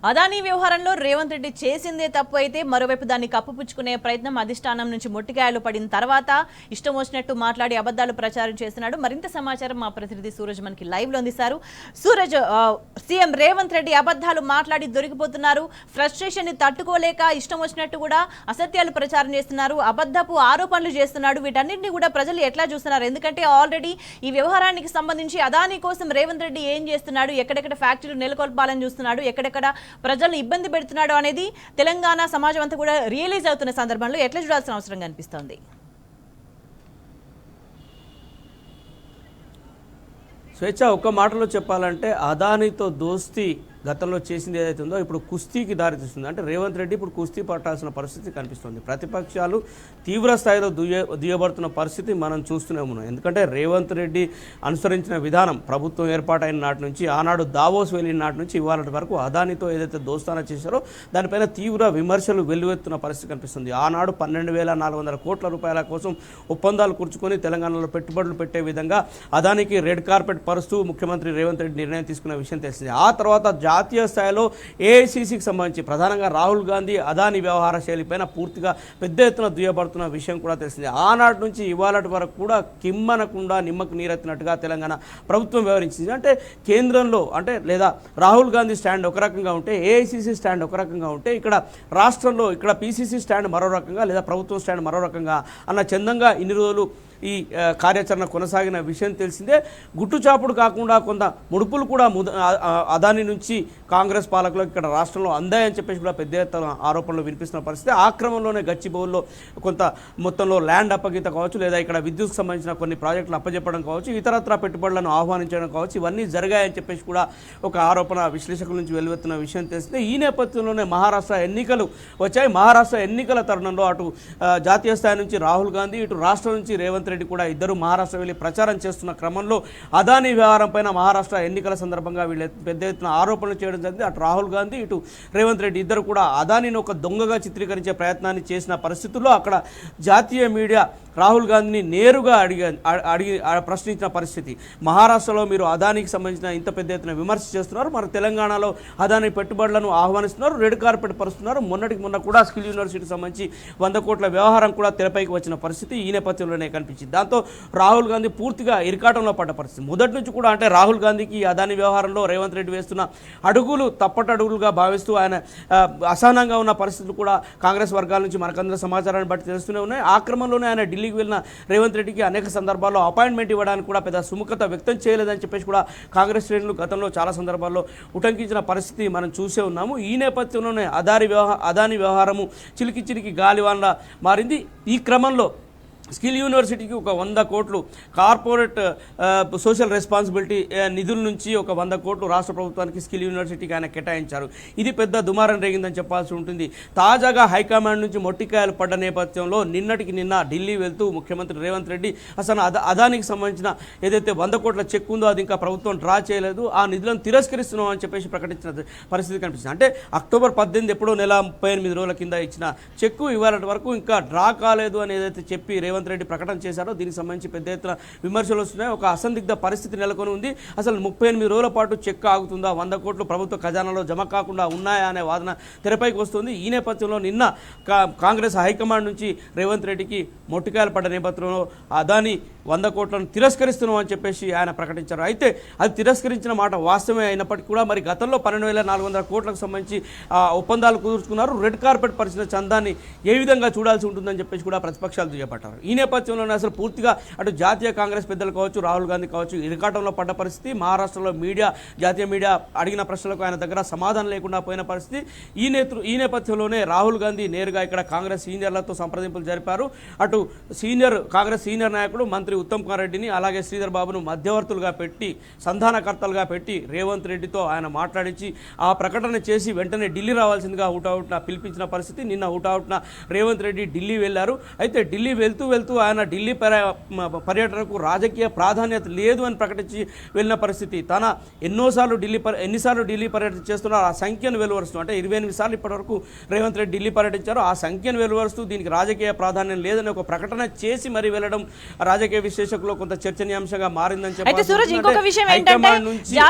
అదానీ వ్యవహారంలో రేవంత్ రెడ్డి చేసిందే తప్పు అయితే మరోవైపు దాన్ని కప్పుపుచ్చుకునే ప్రయత్నం అధిష్టానం నుంచి మొట్టికాయలు పడిన తర్వాత ఇష్టం వచ్చినట్టు మాట్లాడి అబద్ధాలు ప్రచారం చేస్తున్నాడు. మరింత సమాచారం మా ప్రతినిధి సూరజ్ మనకి లైవ్ లో అందిస్తారు. సూరజ్, సీఎం రేవంత్ రెడ్డి అబద్ధాలు మాట్లాడి దొరికిపోతున్నారు. ఫ్రస్ట్రేషన్ ని తట్టుకోలేక ఇష్టం వచ్చినట్టు కూడా అసత్యాలు ప్రచారం చేస్తున్నారు, అబద్ధపు ఆరోపణలు చేస్తున్నాడు. వీటన్నింటినీ కూడా ప్రజలు ఎట్లా చూస్తున్నారు? ఎందుకంటే ఆల్రెడీ ఈ వ్యవహారానికి సంబంధించి అదానీ కోసం రేవంత్ రెడ్డి ఏం చేస్తున్నాడు, ఎక్కడెక్కడ ఫ్యాక్టరీలు నెలకొల్పాలని చూస్తున్నాడు, ఎక్కడెక్కడ ప్రజలను ఇబ్బంది పెడుతున్నాడు అనేది తెలంగాణ సమాజం అంతా కూడా రియలైజ్ అవుతున్న సందర్భంలో ఎట్లా చూడాల్సిన అవసరం కనిపిస్తోంది? స్వేచ్ఛ ఒక్క మాటలో చెప్పాలంటే అదానీతో దోస్తీ గతంలో చేసింది ఏదైతే ఉందో ఇప్పుడు కుస్తీకి దారితీస్తుంది. అంటే రేవంత్ రెడ్డి ఇప్పుడు కుస్తీ పట్టాల్సిన పరిస్థితి కనిపిస్తుంది. ప్రతిపక్షాలు తీవ్ర స్థాయిలో దుయ్యబడుతున్న పరిస్థితి మనం చూస్తూనే ఉన్నాం. ఎందుకంటే రేవంత్ రెడ్డి అనుసరించిన విధానం ప్రభుత్వం ఏర్పాటైన నాటి నుంచి, ఆనాడు దావోస్ వెళ్ళిన నాటి నుంచి ఇవాళ వరకు అదానీతో ఏదైతే దోస్తానా చేశారో దానిపైన తీవ్ర విమర్శలు వెల్లువెత్తున్న పరిస్థితి కనిపిస్తుంది. ఆనాడు 12,400 కోట్ల రూపాయల కోసం ఒప్పందాలు కూర్చుకొని తెలంగాణలో పెట్టుబడులు పెట్టే విధంగా అదానికి రెడ్ కార్పెట్ పరుస్తూ ముఖ్యమంత్రి రేవంత్ రెడ్డి నిర్ణయం తీసుకున్న విషయం తెలిసింది. ఆ తర్వాత జాతీయ స్థాయిలో ఏఐసీసీకి సంబంధించి ప్రధానంగా రాహుల్ గాంధీ అదానీ వ్యవహార శైలిపైన పూర్తిగా పెద్ద ఎత్తున దుయ్యబడుతున్న విషయం కూడా తెలిసింది. ఆనాటి నుంచి ఇవాళ వరకు కూడా కిమ్మనకుండా నిమ్మకు నీరెత్తినట్టుగా తెలంగాణ ప్రభుత్వం వ్యవహరించింది. అంటే కేంద్రంలో అంటే లేదా రాహుల్ గాంధీ స్టాండ్ ఒక రకంగా ఉంటే, ఏఐసీసీ స్టాండ్ ఒక రకంగా ఉంటే, ఇక్కడ రాష్ట్రంలో ఇక్కడ పీసీసీ స్టాండ్ మరో రకంగా లేదా ప్రభుత్వం స్టాండ్ మరో రకంగా అన్న చందంగా ఇన్ని రోజులు ఈ కార్యాచరణ కొనసాగిన విషయం తెలిసిందే. గుట్టుచాపుడు కాకుండా కొంత ముడుపులు కూడా అదాని నుంచి కాంగ్రెస్ పాలకులకు ఇక్కడ రాష్ట్రంలో అందాయని చెప్పేసి కూడా పెద్ద ఎత్తున ఆరోపణలు వినిపిస్తున్న పరిస్థితి. ఆ క్రమంలోనే గచ్చిబౌల్లో కొంత మొత్తంలో ల్యాండ్ అప్పగిత కావచ్చు, లేదా ఇక్కడ విద్యుత్కు సంబంధించిన కొన్ని ప్రాజెక్టులు అప్పచెప్పడం కావచ్చు, ఇతరత్ర పెట్టుబడులను ఆహ్వానించడం కావచ్చు, ఇవన్నీ జరిగాయని చెప్పేసి కూడా ఒక ఆరోపణ విశ్లేషకుల నుంచి వెలువెత్తున్న విషయం తెలిసిందే. ఈ నేపథ్యంలోనే మహారాష్ట్ర ఎన్నికలు వచ్చాయి. మహారాష్ట్ర ఎన్నికల తరుణంలో అటు జాతీయ స్థాయి నుంచి రాహుల్ గాంధీ, ఇటు రాష్ట్రం నుంచి రేవంత్ రెడ్డి కూడా ఇద్దరు మహారాష్ట్ర వెళ్ళి ప్రచారం చేస్తున్న క్రమంలో అదానీ వ్యవహారం పైన మహారాష్ట్ర ఎన్నికల సందర్భంగా వీళ్ళు పెద్ద ఎత్తున ఆరోపణలు చేయడం జరిగింది. అటు రాహుల్ గాంధీ, ఇటు రేవంత్ రెడ్డి ఇద్దరు కూడా అదానీని ఒక దొంగగా చిత్రీకరించే ప్రయత్నాన్ని చేసిన పరిస్థితుల్లో అక్కడ జాతీయ మీడియా రాహుల్ గాంధీని నేరుగా అడిగి ప్రశ్నించిన పరిస్థితి. మహారాష్ట్రలో మీరు అదానీకి సంబంధించిన ఇంత పెద్ద ఎత్తున విమర్శ చేస్తున్నారు, మరి తెలంగాణలో అదానీ పెట్టుబడులను ఆహ్వానిస్తున్నారు, రెడ్ కార్పెట్ పరుస్తున్నారు. మొన్నటికి మొన్న కూడా స్కిల్ యూనివర్సిటీకి సంబంధించి 100 కోట్ల వ్యవహారం కూడా తెరపైకి వచ్చిన పరిస్థితి ఈ నేపథ్యంలోనే కనిపించింది. దాంతో రాహుల్ గాంధీ పూర్తిగా ఇరకాటంలో పడ్డ పరిస్థితి. మొదటి నుంచి కూడా అంటే రాహుల్ గాంధీకి అదానీ వ్యవహారంలో రేవంత్ రెడ్డి వేస్తున్న అడుగులు తప్పటడుగులుగా భావిస్తూ ఆయన అసహనంగా ఉన్న పరిస్థితులు కూడా కాంగ్రెస్ వర్గాల నుంచి మనకందరూ సమాచారాన్ని బట్టి తెలుస్తూనే ఉన్నాయి. ఆ క్రమంలోనే ఆయన ఢిల్లీకి వెళ్ళిన రేవంత్ రెడ్డికి అనేక సందర్భాల్లో అపాయింట్మెంట్ ఇవ్వడానికి కూడా పెద్ద సుముఖత వ్యక్తం చేయలేదని చెప్పేసి కూడా కాంగ్రెస్ శ్రేణులు గతంలో చాలా సందర్భాల్లో ఉటంకించిన పరిస్థితి మనం చూసే ఉన్నాము. ఈ నేపథ్యంలోనే అదానీ వ్యవహారము చిలికి గాలివాన్లా మారింది. ఈ క్రమంలో స్కిల్ యూనివర్సిటీకి ఒక 100 కోట్లు కార్పొరేట్ సోషల్ రెస్పాన్సిబిలిటీ నిధుల నుంచి ఒక 100 కోట్లు రాష్ట్ర ప్రభుత్వానికి స్కిల్ యూనివర్సిటీకి ఆయన కేటాయించారు. ఇది పెద్ద దుమారం రేగిందని చెప్పాల్సి ఉంటుంది. తాజాగా హైకమాండ్ నుంచి మొట్టికాయలు పడ్డ నేపథ్యంలో నిన్నటికి నిన్న ఢిల్లీ వెళ్తూ ముఖ్యమంత్రి రేవంత్ రెడ్డి అసలు అదానికి సంబంధించిన ఏదైతే 100 కోట్ల చెక్ ఉందో అది ఇంకా ప్రభుత్వం డ్రా చేయలేదు, ఆ నిధులను తిరస్కరిస్తున్నాం అని చెప్పేసి ప్రకటించిన పరిస్థితి కనిపిస్తుంది. అంటే అక్టోబర్ 18 ఎప్పుడో నెల 38 రోజుల కింద ఇచ్చిన చెక్కు ఇవాళ వరకు ఇంకా డ్రా కాలేదు అని ఏదైతే చెప్పి రేవంత్ రెడ్డి ప్రకటన చేశారో దీనికి సంబంధించి పెద్ద ఎత్తున విమర్శలు వస్తున్నాయి. ఒక అసందిగ్ధ పరిస్థితి నెలకొని ఉంది. అసలు 38 రోజుల పాటు చెక్ ఆగుతుందా, 100 కోట్లు ప్రభుత్వ ఖజానాలో జమ కాకుండా ఉన్నాయా అనే వాదన తెరపైకి వస్తుంది. ఈ నేపథ్యంలో నిన్న కాంగ్రెస్ హైకమాండ్ నుంచి రేవంత్ రెడ్డికి మొట్టికాయలు పడ్డ నేపథ్యంలో అదానీ 100 కోట్లను తిరస్కరిస్తున్నాం అని చెప్పేసి ఆయన ప్రకటించారు. అయితే అది తిరస్కరించిన మాట వాస్తవమే అయినప్పటికీ కూడా మరి గతంలో 12,400 కోట్లకు సంబంధించి ఒప్పందాలు కుదుర్చుకున్నారు. రెడ్ కార్పెట్ పరిచిన చందాన్ని ఏ విధంగా చూడాల్సి ఉంటుందని చెప్పేసి కూడా ప్రతిపక్షాలు దుయ్యబట్టారు. ఈ నేపథ్యంలోనే అసలు పూర్తిగా అటు జాతీయ కాంగ్రెస్ పెద్దలు కావచ్చు, రాహుల్ గాంధీ కావచ్చు, ఇరకాటంలో పడ్డ పరిస్థితి. మహారాష్ట్రలో జాతీయ మీడియా అడిగిన ప్రశ్నలకు ఆయన దగ్గర సమాధానం లేకుండా పోయిన పరిస్థితి. ఈ నేపథ్యంలోనే రాహుల్ గాంధీ నేరుగా ఇక్కడ కాంగ్రెస్ సీనియర్లతో సంప్రదింపులు జరిపారు. అటు కాంగ్రెస్ సీనియర్ నాయకుడు మంత్రి ఉత్తమ్ కుమార్ రెడ్డిని అలాగే శ్రీధర్ బాబును మధ్యవర్తులుగా పెట్టి సంధానకర్తలుగా పెట్టి రేవంత్ రెడ్డితో ఆయన మాట్లాడించి ఆ ప్రకటన చేసి వెంటనే ఢిల్లీ రావాల్సిందిగా హుటాహుటిన పిలిపించిన పరిస్థితి. నిన్న హుటాహుటిన రేవంత్ రెడ్డి ఢిల్లీ వెళ్లారు. అయితే ఢిల్లీ వెళ్తూ వెళ్తూ ఆయన ఢిల్లీ పర్యటనకు రాజకీయ ప్రాధాన్యత లేదు అని ప్రకటించి వెళ్ళిన పరిస్థితి. తన ఎన్నిసార్లు ఢిల్లీ పర్యటన చేస్తున్నారు ఆ సంఖ్యను వెలువరుస్తూ, అంటే 28 సార్లు ఇప్పటివరకు రేవంత్ రెడ్డి ఢిల్లీ పర్యటించారు, ఆ సంఖ్యను వెలువరుస్తూ దీనికి రాజకీయ ప్రాధాన్యం లేదని ఒక ప్రకటన చేసి మరి వెళ్ళడం రాజకీయ విశ్లేషకులు కొంత చర్చనీయాంశంగా మారిందని అయితే సూరజ్, ఇంకొక విషయం ఏంటంటే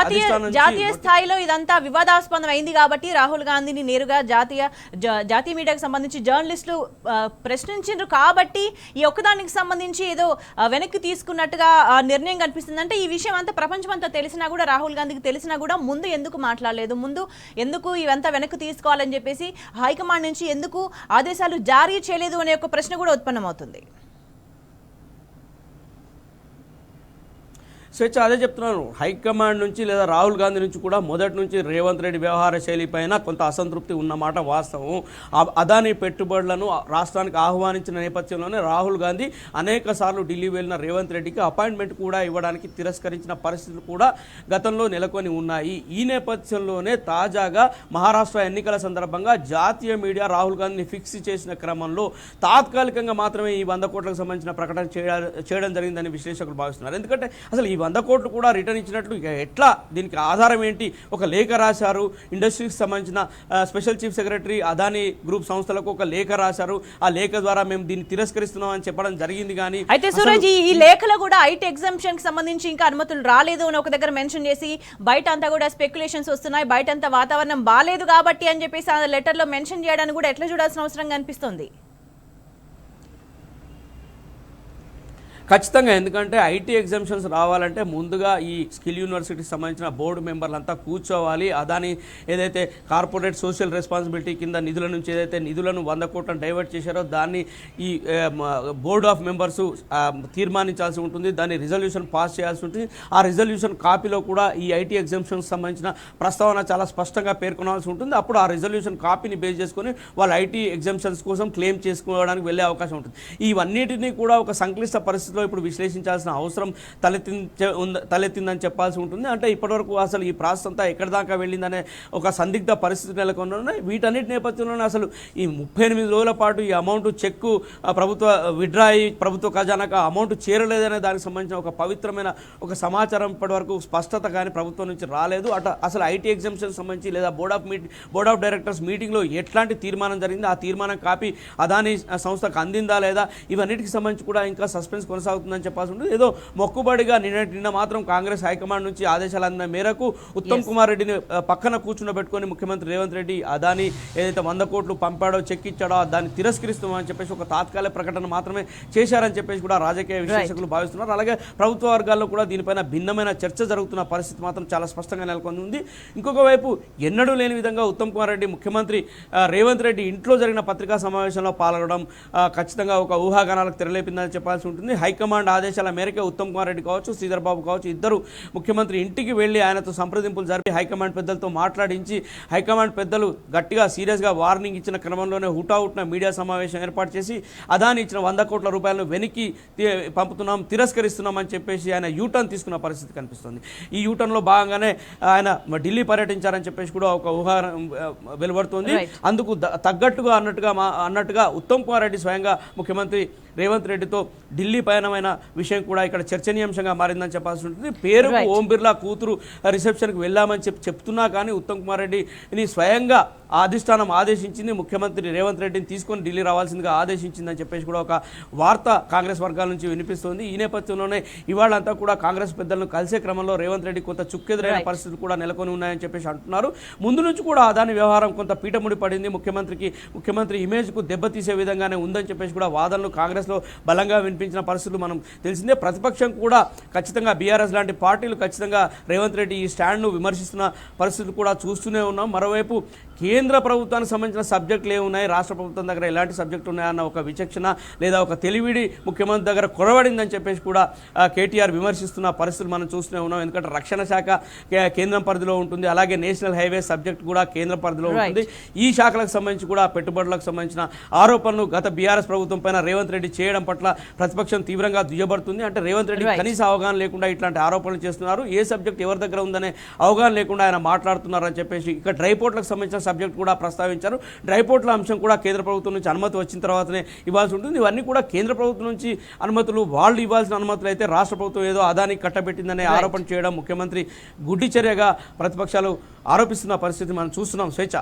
జాతీయ స్థాయిలో ఇదంతా వివాదాస్పదం అయింది కాబట్టి రాహుల్ గాంధీని నేరుగా జాతీయ మీడియాకు సంబంధించి జర్నలిస్టులు ప్రశ్నించారు కాబట్టి ఈ ఒక్కదానికి సంబంధించి ఏదో వెనక్కి తీసుకున్నట్టుగా నిర్ణయం కనిపిస్తుంది. అంటే ఈ విషయం అంతా ప్రపంచం అంతా తెలిసినా కూడా, రాహుల్ గాంధీకి తెలిసినా కూడా ముందు ఎందుకు మాట్లాడలేదు, ముందు ఎందుకు ఇవంతా వెనక్కి తీసుకోవాలని చెప్పేసి హైకమాండ్ నుంచి ఎందుకు ఆదేశాలు జారీ చేయలేదు అనే ఒక ప్రశ్న కూడా ఉత్పన్నమవుతుంది. స్వేచ్ఛ అదే చెప్తున్నాను, హైకమాండ్ నుంచి లేదా రాహుల్ గాంధీ నుంచి కూడా మొదటి నుంచి రేవంత్ రెడ్డి వ్యవహార శైలి పైన కొంత అసంతృప్తి ఉన్నమాట వాస్తవం. అదానీ పెట్టుబడులను రాష్ట్రానికి ఆహ్వానించిన నేపథ్యంలోనే రాహుల్ గాంధీ అనేక సార్లు ఢిల్లీ వెళ్ళిన రేవంత్ రెడ్డికి అపాయింట్మెంట్ కూడా ఇవ్వడానికి తిరస్కరించిన పరిస్థితులు కూడా గతంలో నెలకొని ఉన్నాయి. ఈ నేపథ్యంలోనే తాజాగా మహారాష్ట్ర ఎన్నికల సందర్భంగా జాతీయ మీడియా రాహుల్ గాంధీని ఫిక్స్ చేసిన క్రమంలో తాత్కాలికంగా మాత్రమే ఈ 100 కోట్లకు సంబంధించిన ప్రకటన చేయడం జరిగిందని విశ్లేషకులు భావిస్తున్నారు. ఎందుకంటే అసలు ఈ 100 కోట్లు కూడా రిటర్న్ ఇచ్చినట్లు ఎట్లా, దీనికి ఆధారం ఏంటి? ఒక లేఖ రాశారు, ఇండస్ట్రీకి సంబంధించిన special chief secretary Adani group సంస్థలకు ఒక లేఖ రాశారు, ఆ లేఖ ద్వారా మేము దీన్ని తిరస్కరిస్తున్నాం అని చెప్పడం జరిగింది. కానీ అయితే సూరజ్, ఈ లేఖలో కూడా ఐటీ ఎగ్జామ్షన్ కి సంబంధించి ఇంకా అనుమతులు రాలేదు అని ఒక దగ్గర మెన్షన్ చేసి బయట అంతా కూడా స్పెక్యులేషన్స్ వస్తున్నాయి, బయట అంతా వాతావరణం బాలేదు కాబట్టి అని చెప్పేసి ఆ లెటర్ లో మెన్షన్ చేయడానికి కూడా ఎట్లా చూడాల్సిన అవసరం కనిపిస్తుంది? ఖచ్చితంగా, ఎందుకంటే ఐటీ ఎగ్జామ్షన్స్ రావాలంటే ముందుగా ఈ స్కిల్ యూనివర్సిటీకి సంబంధించిన బోర్డు మెంబర్లంతా కూర్చోవాలి. అదాని ఏదైతే కార్పొరేట్ సోషల్ రెస్పాన్సిబిలిటీ కింద నిధుల నుంచి ఏదైతే నిధులను 100 కోట్లను డైవర్ట్ చేశారో దాన్ని ఈ బోర్డ్ ఆఫ్ మెంబర్స్ తీర్మానించాల్సి ఉంటుంది, దాన్ని రిజల్యూషన్ పాస్ చేయాల్సి ఉంటుంది. ఆ రిజల్యూషన్ కాపీలో కూడా ఈ ఐటీ ఎగ్జామ్షన్కి సంబంధించిన ప్రస్తావన చాలా స్పష్టంగా పేర్కొనాల్సి ఉంటుంది. అప్పుడు ఆ రిజల్యూషన్ కాపీని బేస్ చేసుకొని వాళ్ళు ఐటీ ఎగ్జామ్షన్స్ కోసం క్లెయిమ్ చేసుకోవడానికి వెళ్ళే అవకాశం ఉంటుంది. ఇవన్నిటినీ కూడా ఒక సంక్లిష్ట పరిస్థితిలో ఇప్పుడు విశ్లేషించాల్సిన అవసరం తలెత్తిందని చెప్పాల్సి ఉంటుంది. అంటే ఇప్పటివరకు అసలు ఈ ప్రాసెస్ అంతా ఎక్కడి దాకా వెళ్ళిందనే ఒక సందిగ్ధ పరిస్థితి నెలకొని ఉన్నాయి. వీటన్నిటి నేపథ్యంలోనే అసలు ఈ 38 రోజుల పాటు ఈ అమౌంట్ చెక్కు ప్రభుత్వ విత్డ్రా అయ్యి ప్రభుత్వ ఖజానాకు అమౌంట్ చేరలేదనే దానికి సంబంధించిన ఒక పవిత్రమైన ఒక సమాచారం ఇప్పటివరకు స్పష్టత కానీ ప్రభుత్వం నుంచి రాలేదు. అసలు ఐటీ ఎగ్జామ్షన్ సంబంధించి లేదా బోర్డ్ ఆఫ్ డైరెక్టర్స్ మీటింగ్లో ఎట్లాంటి తీర్మానం జరిగింది, ఆ తీర్మానం కాపీ అదానీ సంస్థకు అందిందా లేదా, ఇవన్నిటికి సంబంధించి కూడా ఇంకా సస్పెన్స్ కొనసాగుతుందని చెప్పాల్సి ఉంటుంది. ఏదో మొక్కుబడిగా నిన్న మాత్రం కాంగ్రెస్ హైకమాండ్ నుంచి ఆదేశాలు అందిన మేరకు ఉత్తమ్ కుమార్ రెడ్డిని పక్కన కూర్చుండబెట్టుకొని ముఖ్యమంత్రి రేవంత్ రెడ్డి అదానీ ఏదైతే 100 కోట్లు పంపాడో, చెక్ ఇచ్చాడో దాన్ని తిరస్కరిస్తామని చెప్పేసి ఒక తాత్కాలిక ప్రకటన మాత్రమే చేశారని చెప్పేసి కూడా రాజకీయ విశ్లేషకులు భావిస్తున్నారు. అలాగే ప్రభుత్వ వర్గాల్లో కూడా దీనిపైన భిన్నమైన చర్చ జరుగుతున్న పరిస్థితి మాత్రం చాలా స్పష్టంగా నెలకొని ఉంది. ఇంకొక వైపు ఎన్నడూ లేని విధంగా ఉత్తమ్ కుమార్ రెడ్డి ముఖ్యమంత్రి రేవంత్ రెడ్డి ఇంట్లో జరిగిన పత్రికా సమావేశంలో పాల్గొనడం ఖచ్చితంగా ఒక ఊహాగానాలకు తెరలేపిందని చెప్పాల్సి ఉంటుంది. హైకమాండ్ ఆదేశాల మేరకే ఉత్తమ్ కుమార్ రెడ్డి కావచ్చు, శ్రీధర్ బాబు కావచ్చు, ఇద్దరు ముఖ్యమంత్రి ఇంటికి వెళ్ళి ఆయనతో సంప్రదింపులు జరిపి హైకమాండ్ పెద్దలతో మాట్లాడించి హైకమాండ్ పెద్దలు గట్టిగా సీరియస్గా వార్నింగ్ ఇచ్చిన క్రమంలోనే హుటాహుట్న మీడియా సమావేశం ఏర్పాటు చేసి అదాని ఇచ్చిన 100 కోట్ల రూపాయలను వెనక్కి పంపుతున్నాం, తిరస్కరిస్తున్నాం అని చెప్పేసి ఆయన యూటర్న్ తీసుకున్న పరిస్థితి కనిపిస్తుంది. ఈ యూటర్న్లో భాగంగానే ఆయన ఢిల్లీ పర్యటించారని చెప్పేసి కూడా ఒక ఊహ వెలువడుతుంది. అందుకు తగ్గట్టుగా అన్నట్టుగా ఉత్తమ్ కుమార్ రెడ్డి స్వయంగా ముఖ్యమంత్రి రేవంత్ రెడ్డితో ఢిల్లీ పయనమైన విషయం కూడా ఇక్కడ చర్చనీయాంశంగా మారిందని చెప్పాల్సి ఉంటుంది. పేరుకు ఓం బిర్లా కూతురు రిసెప్షన్కి వెళ్ళామని చెప్తున్నా కానీ ఉత్తమ్ కుమార్ రెడ్డిని స్వయంగా అధిష్టానం ఆదేశించింది, ముఖ్యమంత్రి రేవంత్ రెడ్డిని తీసుకొని ఢిల్లీ రావాల్సిందిగా ఆదేశించిందని చెప్పేసి కూడా ఒక వార్త కాంగ్రెస్ వర్గాల నుంచి వినిపిస్తోంది. ఈ నేపథ్యంలోనే ఇవాళంతా కూడా కాంగ్రెస్ పెద్దలను కలిసే క్రమంలో రేవంత్ రెడ్డి కొంత చుక్కెదురైన పరిస్థితులు కూడా నెలకొని ఉన్నాయని చెప్పేసి అంటున్నారు. ముందు నుంచి కూడా అదాని వ్యవహారం కొంత పీటముడి పడింది, ముఖ్యమంత్రి ఇమేజ్కు దెబ్బతీసే విధంగానే ఉందని చెప్పేసి కూడా వాదనలు కాంగ్రెస్లో బలంగా వినిపించిన పరిస్థితులు మనం తెలిసిందే. ప్రతిపక్షం కూడా ఖచ్చితంగా బీఆర్ఎస్ లాంటి పార్టీలు ఖచ్చితంగా రేవంత్ రెడ్డి ఈ స్టాండ్ను విమర్శిస్తున్న పరిస్థితులు కూడా చూస్తూనే ఉన్నాం. మరోవైపు కేంద్ర ప్రభుత్వానికి సంబంధించిన సబ్జెక్టులు ఏమున్నాయి, రాష్ట్ర ప్రభుత్వం దగ్గర ఎలాంటి సబ్జెక్టు ఉన్నాయన్న ఒక విచక్షణ లేదా ఒక తెలివిడి ముఖ్యమంత్రి దగ్గర కొరవడిందని చెప్పేసి కూడా కేటీఆర్ విమర్శిస్తున్న పరిస్థితులు మనం చూస్తూనే ఉన్నాం. ఎందుకంటే రక్షణ శాఖ కేంద్రం పరిధిలో ఉంటుంది, అలాగే నేషనల్ హైవే సబ్జెక్ట్ కూడా కేంద్ర పరిధిలో ఉంటుంది. ఈ శాఖలకు సంబంధించి కూడా పెట్టుబడులకు సంబంధించిన ఆరోపణలు గత బీఆర్ఎస్ ప్రభుత్వం పైన రేవంత్ రెడ్డి చేయడం పట్ల ప్రతిపక్షం తీవ్రంగా దుయ్యబడుతుంది. అంటే రేవంత్ రెడ్డి కనీస అవగాహన లేకుండా ఇట్లాంటి ఆరోపణలు చేస్తున్నారు, ఏ సబ్జెక్ట్ ఎవరి దగ్గర ఉందనే అవగాహన లేకుండా ఆయన మాట్లాడుతున్నారని చెప్పేసి ఇక డ్రై పోర్ట్లకు సంబంధించిన సబ్జెక్ట్ కూడా ప్రస్తావించారు. డ్రైపోర్ట్ల అంశం కూడా కేంద్ర ప్రభుత్వం నుంచి అనుమతి వచ్చిన తర్వాతనే ఇవ్వాల్సి ఉంటుంది. ఇవన్నీ కూడా కేంద్ర ప్రభుత్వం నుంచి అనుమతులు, వాళ్ళు ఇవ్వాల్సిన అనుమతులు అయితే రాష్ట్ర ప్రభుత్వం ఏదో అదానికి కట్టబెట్టిందనే ఆరోపణ చేయడం ముఖ్యమంత్రి గుడ్డి చర్యగా ప్రతిపక్షాలు ఆరోపిస్తున్న పరిస్థితి మనం చూస్తున్నాం. స్వేచ్ఛ.